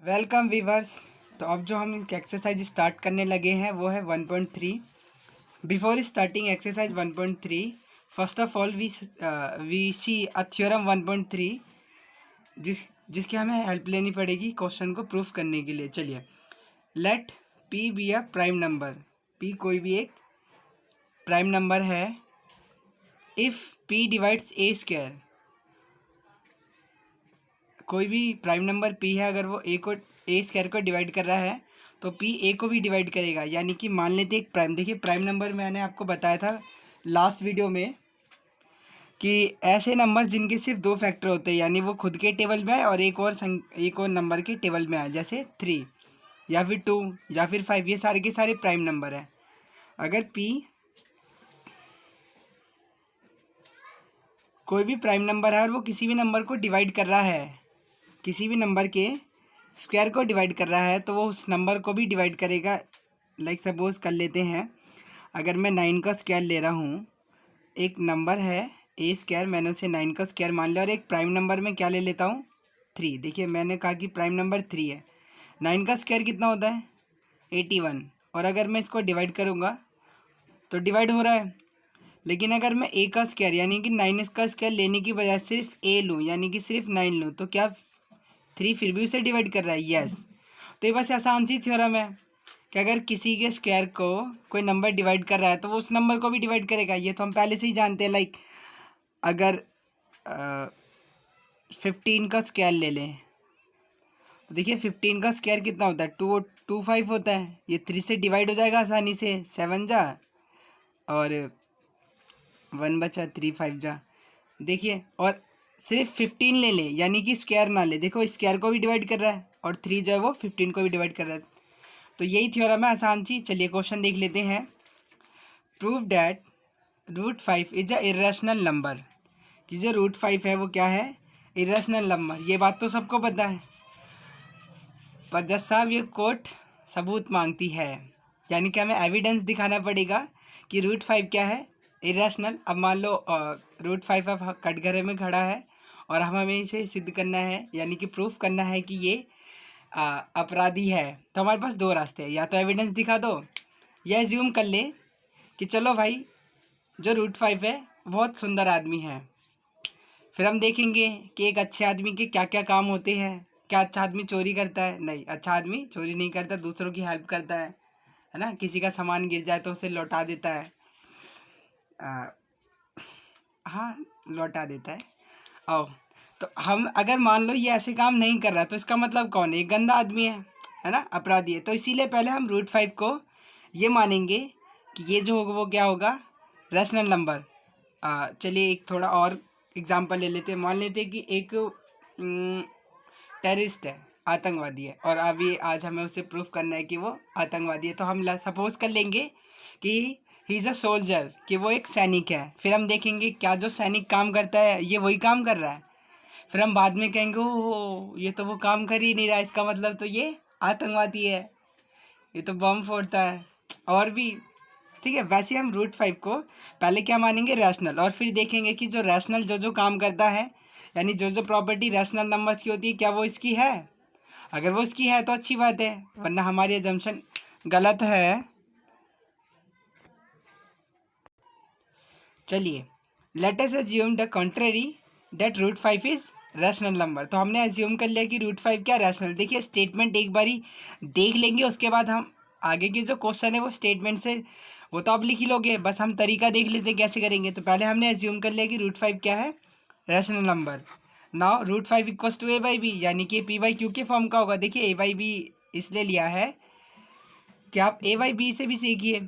Welcome viewers. तो अब जो हम एक्सरसाइज स्टार्ट करने लगे हैं वो है 1.3। Before starting exercise 1.3, first of all we see a theorem 1.3 जिसकी हमें हेल्प लेनी पड़ेगी क्वेश्चन को प्रूफ करने के लिए। चलिए, let p be a prime number. P कोई भी एक प्राइम नंबर है if p divides a square. कोई भी प्राइम नंबर पी है, अगर वो ए स्क्वायर को डिवाइड कर रहा है तो पी ए को भी डिवाइड करेगा। यानी कि मान लेते एक प्राइम, देखिए प्राइम नंबर मैंने आपको बताया था लास्ट वीडियो में कि ऐसे नंबर जिनके सिर्फ दो फैक्टर होते हैं, यानी वो खुद के टेबल में आए और एक और नंबर के टेबल में आए, जैसे 3 या फिर 2 या फिर 5, ये सारे के सारे प्राइम नंबर हैं। अगर पी कोई भी प्राइम नंबर है और वो किसी भी नंबर को डिवाइड कर रहा है, किसी भी नंबर के स्क्वायर को डिवाइड कर रहा है, तो वो उस नंबर को भी डिवाइड करेगा। लाइक सपोज कर लेते हैं, अगर मैं 9 का स्क्वायर ले रहा हूँ, एक नंबर है ए स्क्वायर, मैंने उसे 9 का स्क्वायर मान लिया, और एक प्राइम नंबर में क्या ले लेता हूँ 3। देखिए मैंने कहा कि प्राइम नंबर 3 है। 9 का स्क्वायर कितना होता है 81, और अगर मैं इसको डिवाइड करूँगा तो डिवाइड हो रहा है। लेकिन अगर मैं ए का स्क्वायर यानी कि 9 का स्क्वायर लेने की बजाय सिर्फ ए लूँ, यानी कि सिर्फ 9 लूँ, तो क्या 3 फिर भी उसे डिवाइड कर रहा है? यस। तो ये बस आसान सी थ्योरम है कि अगर किसी के स्क्वायर को कोई नंबर डिवाइड कर रहा है तो वो उस नंबर को भी डिवाइड करेगा। ये तो हम पहले से ही जानते हैं। लाइक अगर 15 का स्क्वायर ले लें तो देखिए 15 का स्क्वायर कितना होता है 225 होता है। ये 3 से डिवाइड हो जाएगा आसानी से, 7 जा और 1 बचा, 3 5 जा। देखिए, और सिर्फ 15 ले ले, यानी कि स्क्वायर ना ले। देखो स्क्वायर को भी डिवाइड कर रहा है और 3 जो है वो 15 को भी डिवाइड कर रहा है। तो यही थ्योरम है, आसान सी। चलिए क्वेश्चन देख लेते हैं। Prove that √5 is a irrational number. कि जो √5 है वो क्या है? Irrational number. ये बात तो सबको पता है, पर जज साहब ये कोर्ट सबूत मांगती है, यानी कि हमें एविडेंस दिखाना पड़ेगा कि √5 क्या है, इरेशनल। अब मान लो √5 अब कटघरे में खड़ा है और हमें इसे सिद्ध करना है, यानी कि प्रूफ करना है कि ये अपराधी है। तो हमारे पास दो रास्ते हैं, या तो एविडेंस दिखा दो या एज्यूम कर ले कि चलो भाई जो √5 है बहुत सुंदर आदमी है। फिर हम देखेंगे कि एक अच्छे आदमी के क्या क्या काम होते हैं। क्या अच्छा आदमी चोरी करता है? नहीं, अच्छा आदमी चोरी नहीं करता, दूसरों की हेल्प करता है ना। किसी का सामान गिर जाए तो उसे लौटा देता है, हाँ लौटा देता है। और तो हम अगर मान लो ये ऐसे काम नहीं कर रहा तो इसका मतलब कौन है? एक गंदा आदमी है ना, अपराधी है। तो इसीलिए पहले हम √5 को ये मानेंगे कि ये जो होगा वो क्या होगा, रैशनल नंबर। चलिए एक थोड़ा और एग्जांपल ले लेते हैं। मान लेते हैं कि एक टेररिस्ट है, आतंकवादी है, और अभी आज हमें उसे प्रूफ करना है कि वो आतंकवादी है। तो हम सपोज कर लेंगे कि ही इज़ अ सोल्जर, कि वो एक सैनिक है। फिर हम देखेंगे क्या जो सैनिक काम करता है ये वही काम कर रहा है। फिर हम बाद में कहेंगे ओह ये तो वो काम कर ही नहीं रहा, इसका मतलब तो ये आतंकवादी है, ये तो बम फोड़ता है। और भी ठीक है। वैसे हम √5 को पहले क्या मानेंगे, रैशनल, और फिर देखेंगे कि जो रैशनल जो जो काम करता है, यानी जो जो प्रॉपर्टी रैशनल नंबर्स की होती है, क्या वो इसकी है? अगर वो इसकी है तो अच्छी बात है, वरना हमारी अजम्पशन गलत है। चलिए, let us assume the contrary that √5 is rational number. तो हमने अज्यूम कर लिया कि √5 क्या रैशनल। देखिए स्टेटमेंट एक बारी देख लेंगे, उसके बाद हम आगे के जो क्वेश्चन है वो स्टेटमेंट से, वो तो आप लिख ही लोगे, बस हम तरीका देख लेते हैं कैसे करेंगे। तो पहले हमने अज्यूम कर लिया कि √5 क्या है, rational number. Now √5 equals to a/b, यानी कि p/q के फॉर्म का होगा। देखिए a/b इसलिए लिया है कि आप a/b से भी सीखिए,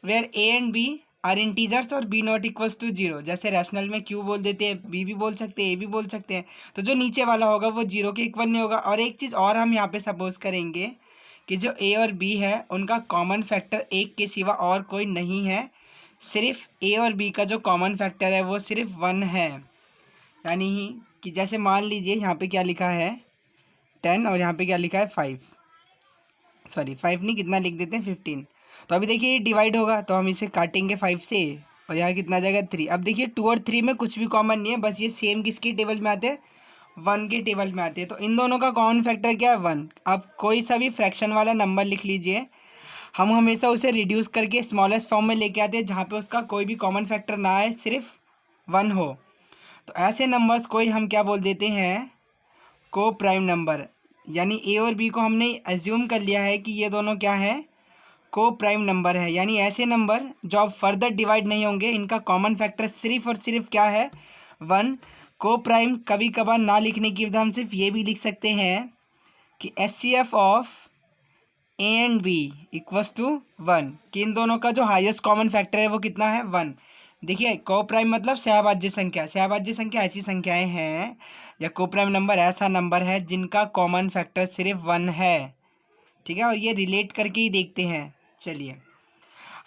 where a and b are integers और b नॉट इक्वल्स टू 0। जैसे रैशनल में q बोल देते हैं, b भी बोल सकते हैं, a भी बोल सकते हैं, तो जो नीचे वाला होगा वो 0 के इक्वल नहीं होगा। और एक चीज़ और हम यहाँ पे सपोज करेंगे कि जो a और b है उनका कॉमन फैक्टर 1 के सिवा और कोई नहीं है। सिर्फ a और b का जो कॉमन फैक्टर है वो सिर्फ 1 है। यानी कि जैसे मान लीजिए यहाँ पे क्या लिखा है 10 और यहाँ पे क्या लिखा है 5, सॉरी 5 नहीं, कितना लिख देते हैं 15। तो अभी देखिए ये डिवाइड होगा तो हम इसे काटेंगे 5 से, और यहाँ कितना आ जाएगा 3। अब देखिए 2 और 3 में कुछ भी कॉमन नहीं है, बस ये सेम किसके टेबल में आते हैं, 1 के टेबल में आती है। तो इन दोनों का कॉमन फैक्टर क्या है? 1। अब कोई सा भी फ्रैक्शन वाला नंबर लिख लीजिए, हम हमेशा उसे रिड्यूस करके स्मॉलेस्ट फॉर्म में लेके आते हैं जहाँ पे उसका कोई भी कॉमन फैक्टर ना आए, सिर्फ 1 हो। तो ऐसे नंबर्स को ही हम क्या बोल देते हैं? को प्राइम नंबर। यानी ए और बी को हमने एज्यूम कर लिया है कि ये दोनों क्या है? को प्राइम नंबर है। यानी ऐसे नंबर जो अब फर्दर डिवाइड नहीं होंगे, इनका कॉमन फैक्टर सिर्फ और सिर्फ क्या है? 1। को प्राइम कभी कभार ना लिखने की वजह हम सिर्फ ये भी लिख सकते हैं कि HCF of a and b equals to 1, कि इन दोनों का जो हाईएस्ट कॉमन फैक्टर है वो कितना है? 1। देखिए, को प्राइम मतलब सहभाज्य संख्या। सहभाज्य संख्या ऐसी संख्याएं हैं, या को प्राइम नंबर ऐसा नंबर है जिनका कॉमन फैक्टर सिर्फ 1 है। ठीक है, और ये रिलेट करके ही देखते हैं। चलिए,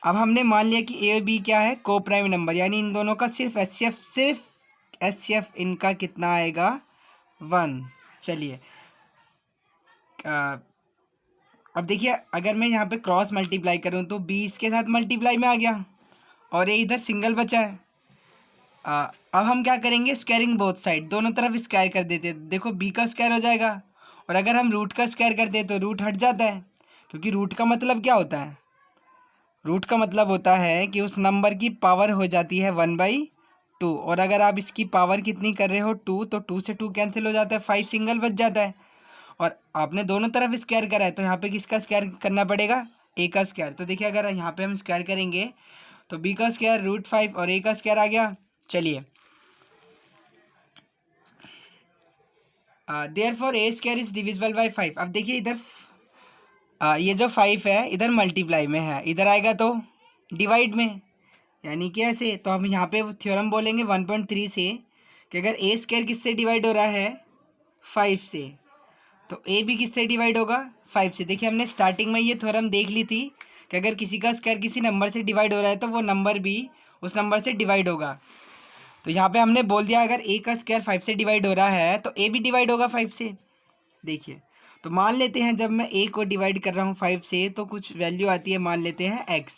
अब हमने मान लिया कि ए और बी क्या है? को प्राइम नंबर, यानी इन दोनों का सिर्फ HCF इनका कितना आएगा? 1। चलिए, अब देखिए, अगर मैं यहाँ पे क्रॉस मल्टीप्लाई करूँ तो 20 के साथ मल्टीप्लाई में आ गया और ये इधर सिंगल बचा है। अब हम क्या करेंगे? स्क्वायरिंग बोथ साइड, दोनों तरफ स्क्वायर कर देते हैं। देखो, बी का स्क्वायर हो जाएगा, और अगर हम रूट का स्क्वायर करते हैं तो रूट हट जाता है, क्योंकि रूट का मतलब क्या होता है? रूट का मतलब होता है कि उस नंबर की पावर हो जाती है 1/2, और अगर आप इसकी पावर कितनी कर रहे हो? 2, तो 2 से 2 कैंसिल हो जाता है, 5 सिंगल बच जाता है। और आपने दोनों तरफ स्क्वायर करा है, तो यहाँ पे किसका स्क्वायर करना पड़ेगा? ए का स्क्वायर। तो देखिए, अगर यहाँ पे हम स्क्वायर करेंगे तो बी का स्क्वायर √5 और ए का स्क्वायर आ गया। चलिए, therefore A square is divisible by 5। अब देखिए, इधर ये जो 5 है इधर मल्टीप्लाई में है, इधर आएगा तो डिवाइड में, यानी कि ऐसे। तो हम यहाँ पे थ्योरम बोलेंगे 1.3 से कि अगर ए स्क्वायर किससे डिवाइड हो रहा है? 5 से, तो ए भी किससे डिवाइड होगा? 5 से। देखिए, हमने स्टार्टिंग में ये थ्योरम देख ली थी कि अगर किसी का स्क्वायर किसी नंबर से डिवाइड हो रहा है तो वो नंबर भी उस नंबर से डिवाइड होगा। तो यहाँ पे हमने बोल दिया अगर ए का स्क्वायर 5 से डिवाइड हो रहा है तो ए भी डिवाइड होगा 5 से। देखिए, तो मान लेते हैं जब मैं ए को डिवाइड कर रहा हूँ 5 से तो कुछ वैल्यू आती है, मान लेते हैं x।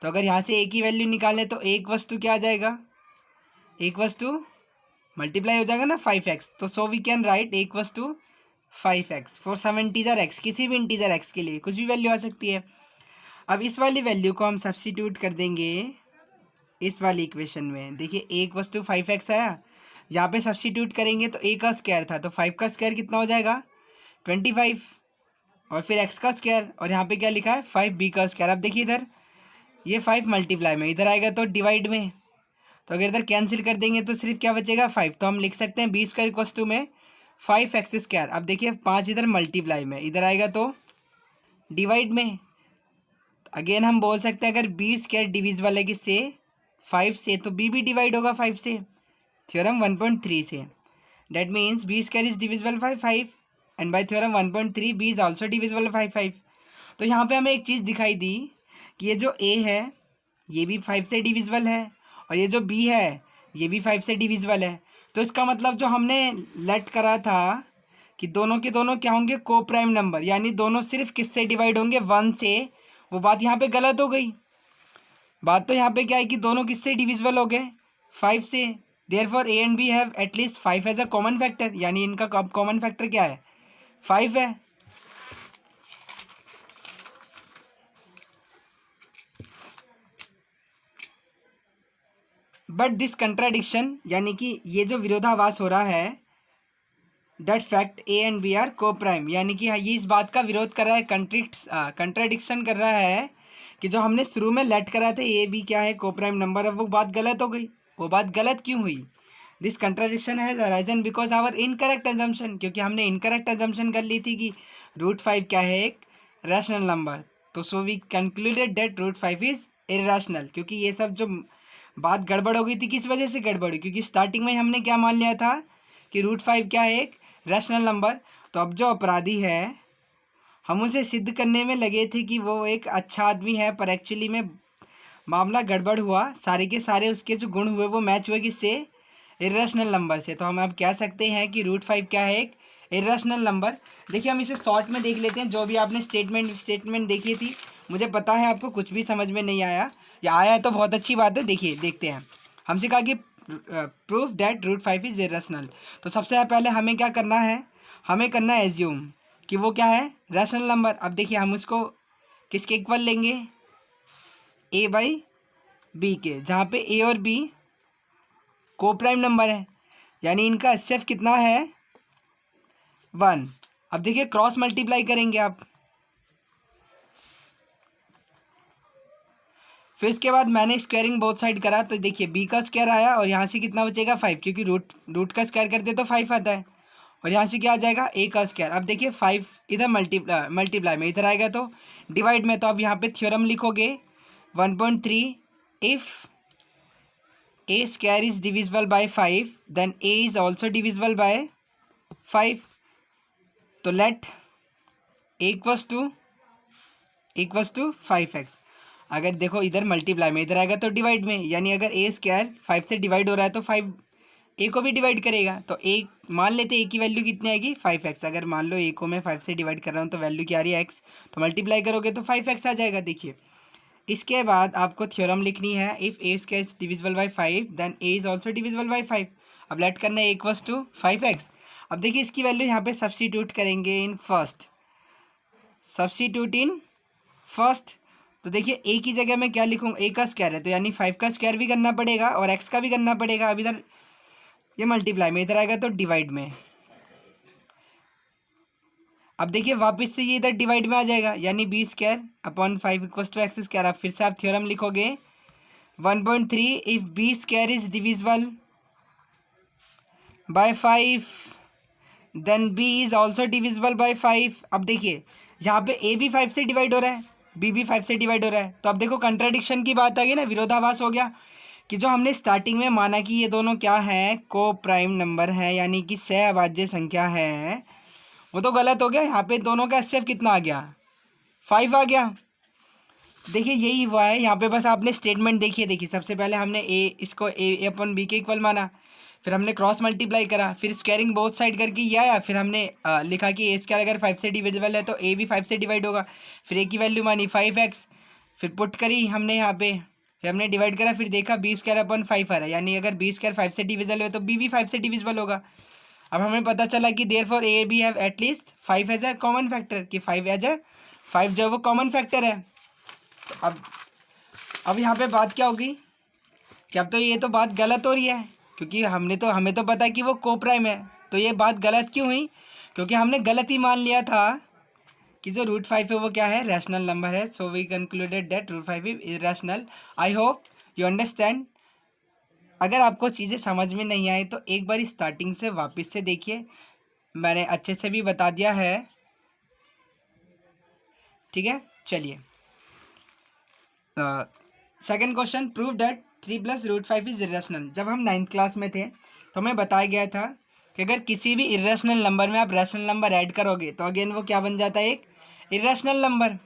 तो अगर यहाँ से ए की वैल्यू निकालें तो एक वस्तु क्या आ जाएगा? एक वस्तु मल्टीप्लाई हो जाएगा ना 5x। तो सो वी कैन राइट एक वस्तु 5x for some integer x, किसी भी इंटीजर x के लिए कुछ भी वैल्यू आ सकती है। अब इस वाली वैल्यू को हम सब्स्टिट्यूट कर देंगे इस वाली इक्वेशन में। देखिए, एक वस्तु 5x आया, यहाँ पे सब्स्टिट्यूट करेंगे तो ए का स्क्वायर था, तो 5 का स्क्वायर कितना हो जाएगा? 25, और फिर x का स्क्वायर, और यहाँ पे क्या लिखा है? 5b का स्क्वायर। अब देखिए, इधर ये 5 मल्टीप्लाई में, इधर आएगा तो डिवाइड में, तो अगर इधर कैंसिल कर देंगे तो सिर्फ क्या बचेगा? 5। तो हम लिख सकते हैं b स्क्वायर इक्वल्स टू में 5x स्क्वायर। अब देखिए, 5 इधर मल्टीप्लाई में, इधर आएगा तो डिवाइड में। अगेन हम बोल सकते हैं अगर b स्क्वायर डिविजिबल है किससे? 5 से, तो b भी डिवाइड होगा 5 से, थ्योरम 1.3 से। That means b square is divisible by 5 and bye theorem 1.3 b is also divisible by 5। तो यहाँ पे हमें एक चीज़ दिखाई दी कि ये जो a है ये भी 5 से डिविजिबल है, और ये जो b है ये भी 5 से डिविजिबल है। तो इसका मतलब जो हमने लेट करा था कि दोनों के दोनों क्या होंगे? को प्राइम नंबर, यानी दोनों सिर्फ किससे डिवाइड होंगे? 1 से। वो बात यहाँ पे गलत हो गई। बात तो यहाँ पे क्या है कि दोनों किससे डिविजिबल हो गए? 5 से। Therefore a and b have at least 5 as a common factor, यानी इनका कॉमन फैक्टर क्या है? 5 है। बट दिस कंट्राडिक्शन, यानी कि ये जो विरोधाभास हो रहा है, that fact a and b are coprime, यानी कि ये इस बात का विरोध कर रहा है, कंट्राडिक्शन कर रहा है कि जो हमने शुरू में लेट करा था ए बी क्या है? को प्राइम नंबर, अब वो बात गलत हो गई। वो बात गलत क्यों हुई? This contradiction has arisen because our incorrect assumption, क्योंकि हमने इनकरेक्ट एजम्पशन कर ली थी कि √5 क्या है? एक रैशनल नंबर। तो so we concluded that √5 is irrational. क्योंकि ये सब जो बात गड़बड़ हो गई थी, किस वजह से गड़बड़ हुई? क्योंकि स्टार्टिंग में हमने क्या मान लिया था कि √5 क्या है? एक रैशनल नंबर। तो अब जो अपराधी है हम उसे सिद्ध करने में लगे थे कि वो एक अच्छा आदमी है, पर एक्चुअली में मामला गड़बड़ हुआ। सारे के सारे उसके जो गुण हुए वो मैच हुए किससे? इर्रेशनल नंबर से। तो हम अब कह सकते हैं कि √5 क्या है? एक इर्रेशनल नंबर। देखिए, हम इसे शॉर्ट में देख लेते हैं। जो भी आपने स्टेटमेंट देखी थी, मुझे पता है आपको कुछ भी समझ में नहीं आया, या आया है तो बहुत अच्छी बात है। देखिए, देखते हैं। हमसे कहा कि proof that root 5 is irrational. तो सबसे पहले हमें क्या करना है, हमें करना है एज्यूम कि वो क्या है, रैशनल नंबर। अब देखिए हम उसको किसके इक्वल लेंगे, ए बाई बी के, जहाँ पे ए और बी को प्राइम नंबर है, यानी इनका एचसीएफ कितना है 1। अब देखिए क्रॉस मल्टीप्लाई करेंगे आप, फिर इसके बाद मैंने स्क्वायरिंग बोथ साइड करा, तो देखिए बी का स्क्वायर आया और यहाँ से कितना बचेगा 5, क्योंकि रूट का स्क्वायर करते तो 5 आता है, और यहाँ से क्या आ जाएगा ए का स्क्वायर। अब देखिए 5 इधर मल्टीप्लाई में, इधर आएगा तो डिवाइड में, तो अब यहाँ पे थ्योरम लिखोगे 1.3, if a square is divisible by 5 then a is also divisible by 5। तो late a equals to 5x। अगर देखो इधर मल्टीप्लाई में, इधर आएगा तो डिवाइड में, यानी अगर ए स्क्वायर 5 से डिवाइड हो रहा है तो 5 ए को भी डिवाइड करेगा। तो ए मान लेते ए की वैल्यू कितनी आएगी 5x। अगर मान लो ए को मैं 5 से डिवाइड कर रहा हूँ तो वैल्यू क्या आ रही है x, तो मल्टीप्लाई करोगे तो 5x आ जाएगा। देखिए इसके बाद आपको थ्योरम लिखनी है, if a square is divisible by 5 then a is also divisible by 5। अब लेट करना है इक्वल्स टू 5x। अब देखिए इसकी वैल्यू यहाँ पे सब्स्टिट्यूट करेंगे in first, substitute in first. तो देखिए ए की जगह मैं क्या लिखूँगा, ए का स्क्वायर है तो यानी 5 का स्क्वायर भी करना पड़ेगा और x का भी करना पड़ेगा। अब इधर ये मल्टीप्लाई में, इधर आएगा तो डिवाइड में। अब देखिए वापस से ये इधर डिवाइड में आ जाएगा, यानी b square upon 5 equals to x square. अब फिर से आप थ्योरम लिखोगे 1.3, if b square is divisible by 5 then b is also divisible by 5। अब देखिए यहाँ पे ए भी 5 से डिवाइड हो रहा है, बी भी 5 से डिवाइड हो रहा है, तो अब देखो कंट्राडिक्शन की बात आ गई ना, विरोधाभास हो गया कि जो हमने स्टार्टिंग में माना कि ये दोनों क्या है, को प्राइम नंबर है यानी कि सहअभाज्य संख्या है, वो तो गलत हो गया। यहाँ पे दोनों का एचसीएफ कितना आ गया 5 आ गया। देखिए यही हुआ है यहाँ पे, बस आपने स्टेटमेंट देखिए सबसे पहले हमने इसको ए अपन बी के इक्वल माना, फिर हमने क्रॉस मल्टीप्लाई करा, फिर स्क्वायरिंग बोथ साइड करके ये आया, फिर हमने लिखा कि ए स्क्वायर अगर 5 से डिविजिबल है तो ए भी 5 से डिवाइड होगा, फिर ए की वैल्यू मानी 5x, फिर पुट करी हमने यहाँ पे, फिर हमने डिवाइड करा, फिर देखा बी स्क्वायर अपन 5 आ रहा है, यानी अगर बी स्क्वायर 5 से डिविजिबल है तो बी भी 5 से डिविजिबल होगा। अब हमें पता चला कि therefore a b have at least 5 as a common factor, कि 5 जो वो कॉमन फैक्टर है। तो अब यहाँ पे बात क्या होगी कि अब तो ये तो बात गलत हो रही है, क्योंकि हमें तो पता है कि वो को प्राइम है, तो ये बात गलत क्यों हुई, क्योंकि हमने गलत ही मान लिया था कि जो रूट 5 है वो क्या है, रैशनल नंबर है। So we concluded that root 5 is irrational. I hope you understand. अगर आपको चीज़ें समझ में नहीं आए तो एक बार स्टार्टिंग से वापस से देखिए, मैंने अच्छे से भी बता दिया है, ठीक है। चलिए second question, prove that 3 plus root 5 is irrational. जब हम 9th क्लास में थे तो हमें बताया गया था कि अगर किसी भी इरेशनल नंबर में आप रैशनल नंबर ऐड करोगे तो अगेन वो क्या बन जाता है, एक इरेशनल नंबर।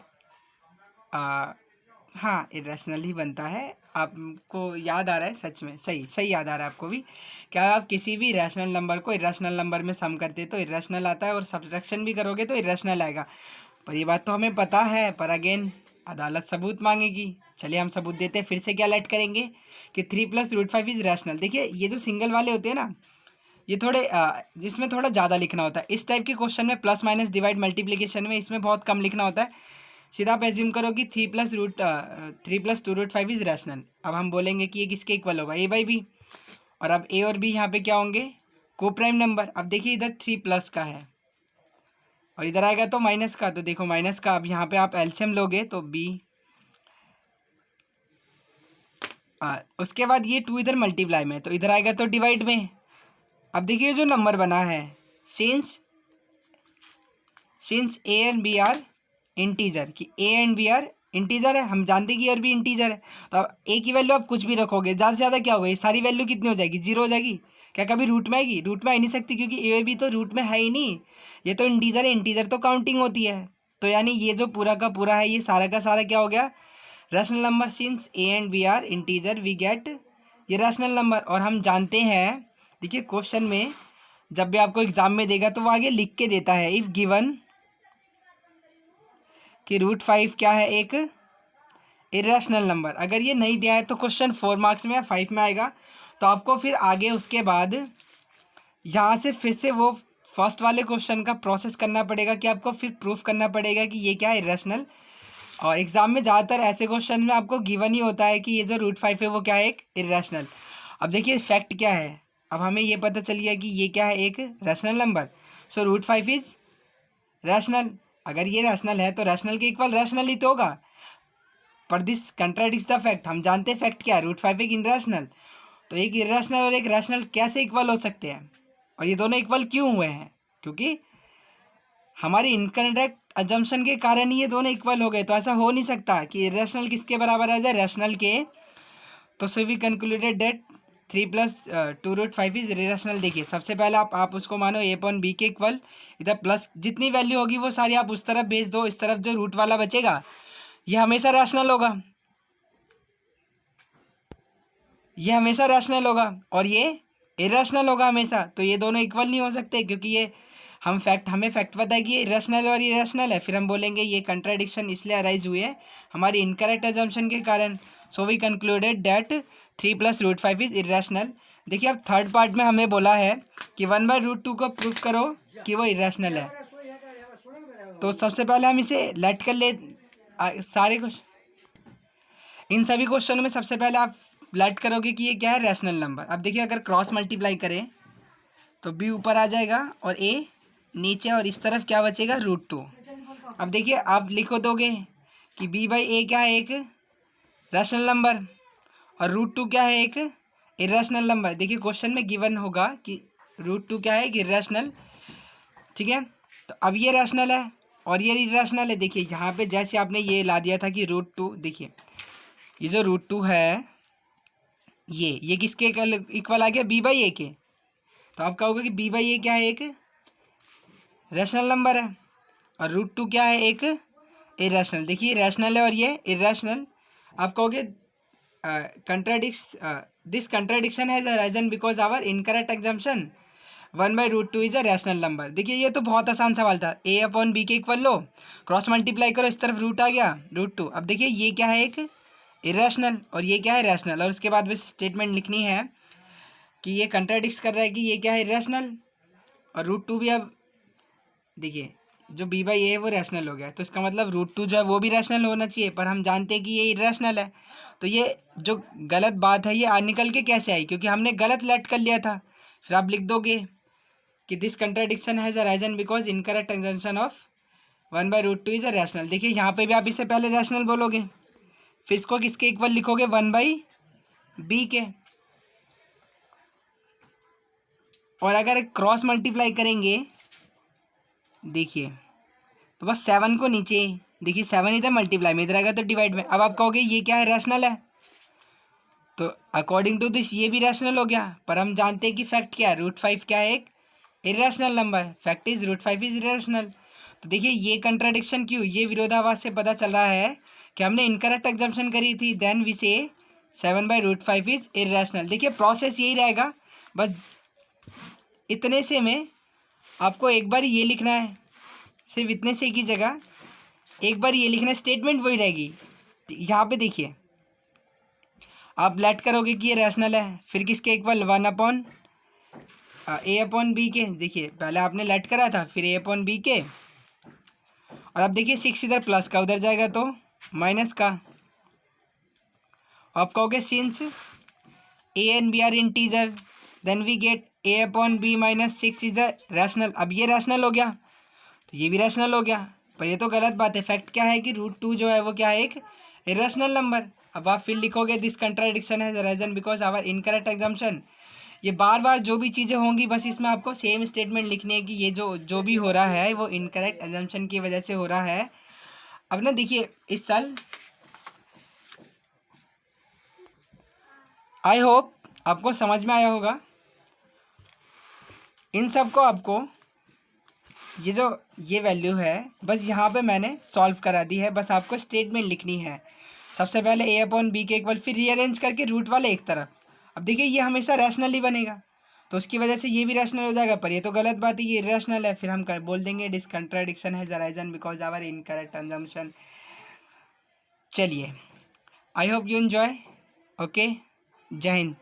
हाँ इरेशनल ही बनता है। आपको याद आ रहा है, सच में सही याद आ रहा है आपको भी, क्या आप किसी भी रैशनल नंबर को इरेशनल नंबर में सम करते तो इरेशनल आता है, और सब्ट्रैक्शन भी करोगे तो इरेशनल आएगा। पर ये बात तो हमें पता है, पर अगेन अदालत सबूत मांगेगी। चलिए हम सबूत देते हैं। फिर से क्या लेट करेंगे कि 3 प्लस रूट 5 इज रैशनल। देखिए ये जो सिंगल वाले होते हैं ना, ये थोड़े जिसमें थोड़ा ज़्यादा लिखना होता है। इस टाइप के क्वेश्चन में प्लस माइनस डिवाइड मल्टीप्लिकेशन में इसमें बहुत कम लिखना होता है। सीधा आप एज्यूम करो कि 3 प्लस 2 रूट 5 इज रैशनल। अब हम बोलेंगे कि ये किसके इक्वल होगा, ए बाई बी, और अब ए और बी यहाँ पे क्या होंगे, को प्राइम नंबर। अब देखिए इधर 3 प्लस का है और इधर आएगा तो माइनस का, तो देखो माइनस का, अब यहाँ पे आप एलसीएम लोगे तो बी, उसके बाद ये 2 इधर मल्टीप्लाई में, तो इधर आएगा तो डिवाइड में। अब देखिए जो नंबर बना है, since a and b are integer, कि a and b are integer है, हम जानते कि ए और बी इंटीजर है, तो अब ए की वैल्यू आप कुछ भी रखोगे, ज़्यादा से ज़्यादा क्या होगा, ये सारी वैल्यू कितनी हो जाएगी, 0 हो जाएगी। क्या कभी रूट में आएगी, रूट में आ नहीं सकती, क्योंकि ए और बी तो रूट में है ही नहीं, ये तो इंटीजर है, इंटीजर तो काउंटिंग होती है। तो यानी ये जो पूरा का पूरा है, ये सारा का सारा क्या हो गया, rational number. Since a and b are integer we get ये रैशनल नंबर। और हम जानते हैं, देखिए क्वेश्चन में जब भी आपको एग्जाम में देगा तो वो आगे लिख के देता है, इफ़ गिवन कि रूट 5 क्या है, एक इरेशनल नंबर। अगर ये नहीं दिया है तो क्वेश्चन 4 मार्क्स में या 5 में आएगा, तो आपको फिर आगे उसके बाद यहाँ से फिर से वो फर्स्ट वाले क्वेश्चन का प्रोसेस करना पड़ेगा कि आपको फिर प्रूफ करना पड़ेगा कि ये क्या है, इरेशनल। और एग्जाम में ज़्यादातर ऐसे क्वेश्चन में आपको गिवन ही होता है कि ये जो √5 है वो क्या है, एक इरेशनल। अब देखिए फैक्ट क्या है, अब हमें ये पता चल गया कि ये क्या है, एक rational number. So √5 is rational. अगर ये रैशनल है तो रैशनल के इक्वल रैशनल ही तो होगा। पर दिस कंट्राडिक्ट्स द फैक्ट। हम जानते हैं फैक्ट क्या है, √5 एक इरेशनल। तो एक इरेशनल और एक रैशनल कैसे इक्वल हो सकते हैं, और ये दोनों इक्वल क्यों हुए हैं? क्योंकि हमारी इनकरेक्ट अजम्पशन के कारण ही ये दोनों इक्वल हो गए। तो ऐसा हो नहीं सकता कि इरेशनल किसके बराबर आ जाए, रैशनल के। तो so we concluded that 3 + 2√5 is irrational. देखिए सबसे पहले आप उसको मानो a/b के इक्वल। इधर प्लस जितनी वैल्यू होगी वो सारी आप उस तरफ भेज दो, इस तरफ जो रूट वाला बचेगा ये हमेशा रैशनल होगा, ये हमेशा रैशनल होगा, और ये इरेशनल होगा हमेशा। तो ये दोनों इक्वल नहीं हो सकते, क्योंकि ये हमें फैक्ट पता है कि ये इरेशनल और इरेशनल है। फिर हम बोलेंगे ये कंट्राडिक्शन इसलिए अराइज हुई है हमारी इनकरेक्ट अजम्पशन के कारण। So we concluded that 3 + √5 is irrational. देखिए अब थर्ड पार्ट में हमें बोला है कि 1/√2 को प्रूफ करो कि वो इरेशनल है। तो सबसे पहले हम इसे लेट कर ले सारे क्वेश्चन, इन सभी क्वेश्चनों में सबसे पहले आप लेट करोगे कि ये क्या है, रैशनल नंबर। अब देखिए अगर क्रॉस मल्टीप्लाई करें तो b ऊपर आ जाएगा और a नीचे, और इस तरफ क्या बचेगा, √2। अब देखिए आप लिखो दोगे कि b/a क्या है, एक रैशनल नंबर, और √2 क्या है, एक इरेशनल नंबर। देखिए क्वेश्चन में गिवन होगा कि √2 क्या है, एक इरेशनल। ठीक है, तो अब ये रैशनल है और ये इरेशनल है। देखिए यहाँ पे जैसे आपने ये ला दिया था कि √2, देखिए ये जो √2 है ये किसके इक्वल आ गया, b/a के। तो आप कहोगे कि b/a क्या है, एक रैशनल नंबर है, और √2 क्या है, एक इरेशनल। देखिए रैशनल है और ये इरेशनल। आप कहोगे this contradiction has arisen because our incorrect assumption 1/√2 is a rational number. देखिए ये तो बहुत आसान सवाल था, a/b के इक्वल लो, क्रॉस मल्टीप्लाई करो, इस तरफ रूट आ गया √2। अब देखिए ये क्या है, एक इरेशनल, और ये क्या है, रैशनल। और उसके बाद बस स्टेटमेंट लिखनी है कि ये कंट्राडिक्स कर रहा है कि ये क्या है, इरेशनल, और √2 भी। अब देखिए जो b/a है वो रैशनल हो गया, तो इसका मतलब √2 जो है वो भी रैशनल होना चाहिए, पर हम जानते हैं कि ये इरेशनल है। तो ये जो गलत बात है ये निकल के कैसे आई, क्योंकि हमने गलत लेट कर लिया था। फिर आप लिख दोगे कि this contradiction has arisen because incorrect exemption of 1/√2 is a rational. देखिए यहाँ पे भी आप इसे पहले रैशनल बोलोगे, फिर इसको किसके इक्वल लिखोगे, 1/b के। और अगर क्रॉस मल्टीप्लाई करेंगे देखिए तो बस 7 को नीचे, देखिए 7 इधर मल्टीप्लाई में, इधर आएगा तो डिवाइड में। अब आप कहोगे ये क्या है, रैशनल है, तो अकॉर्डिंग टू दिस ये भी रैशनल हो गया। पर हम जानते हैं कि फैक्ट क्या है, √5 क्या है, एक irrational number. Fact is √5 is irrational. तो देखिए ये कंट्राडिक्शन क्यों, ये विरोधाभास से पता चल रहा है कि हमने इनकरेक्ट एग्जाम्पशन करी थी। देन वी से 7/√5 इज इरेशनल। देखिए प्रोसेस यही रहेगा, बस इतने से में आपको एक बार ये लिखना है, सिर्फ इतने से की जगह एक बार ये लिखना, स्टेटमेंट वही रहेगी। यहाँ पे देखिए आप लेट करोगे कि ये रैशनल है, फिर किसके इक्वल, 1/a/b के। देखिए पहले आपने लेट करा था, फिर a/b के, और अब देखिए 6 इधर प्लस का उधर जाएगा तो माइनस का। आप कहोगे since a and b are integer then we get a/b - 6 is a rational. अब ये रैशनल हो गया तो ये भी रैशनल हो गया, पर ये तो गलत बात है। फैक्ट क्या है कि √2 जो है वो क्या है, एक इरेशनल नंबर। अब आप फिर लिखोगे this contradiction has arisen because our incorrect assumption. ये बार बार जो भी चीज़ें होंगी बस इसमें आपको सेम स्टेटमेंट लिखनी है कि ये जो भी हो रहा है वो इनकरेक्ट एग्जाम्पशन की वजह से हो रहा है। अब ना देखिए इस साल आई होप आपको समझ में आया होगा। इन सब को आपको ये जो ये वैल्यू है बस यहाँ पे मैंने सॉल्व करा दी है, बस आपको स्टेटमेंट लिखनी है। सबसे पहले a/b के इक्वल, फिर रीअरेंज करके रूट वाले एक तरफ। अब देखिए ये हमेशा रैशनल ही बनेगा, तो उसकी वजह से ये भी रैशनल हो जाएगा, पर ये तो गलत बात है, ये इरेशनल है। फिर हम बोल देंगे this contradiction has arisen because our incorrect assumption. चलिए I hope you enjoy. Okay, जय हिंद।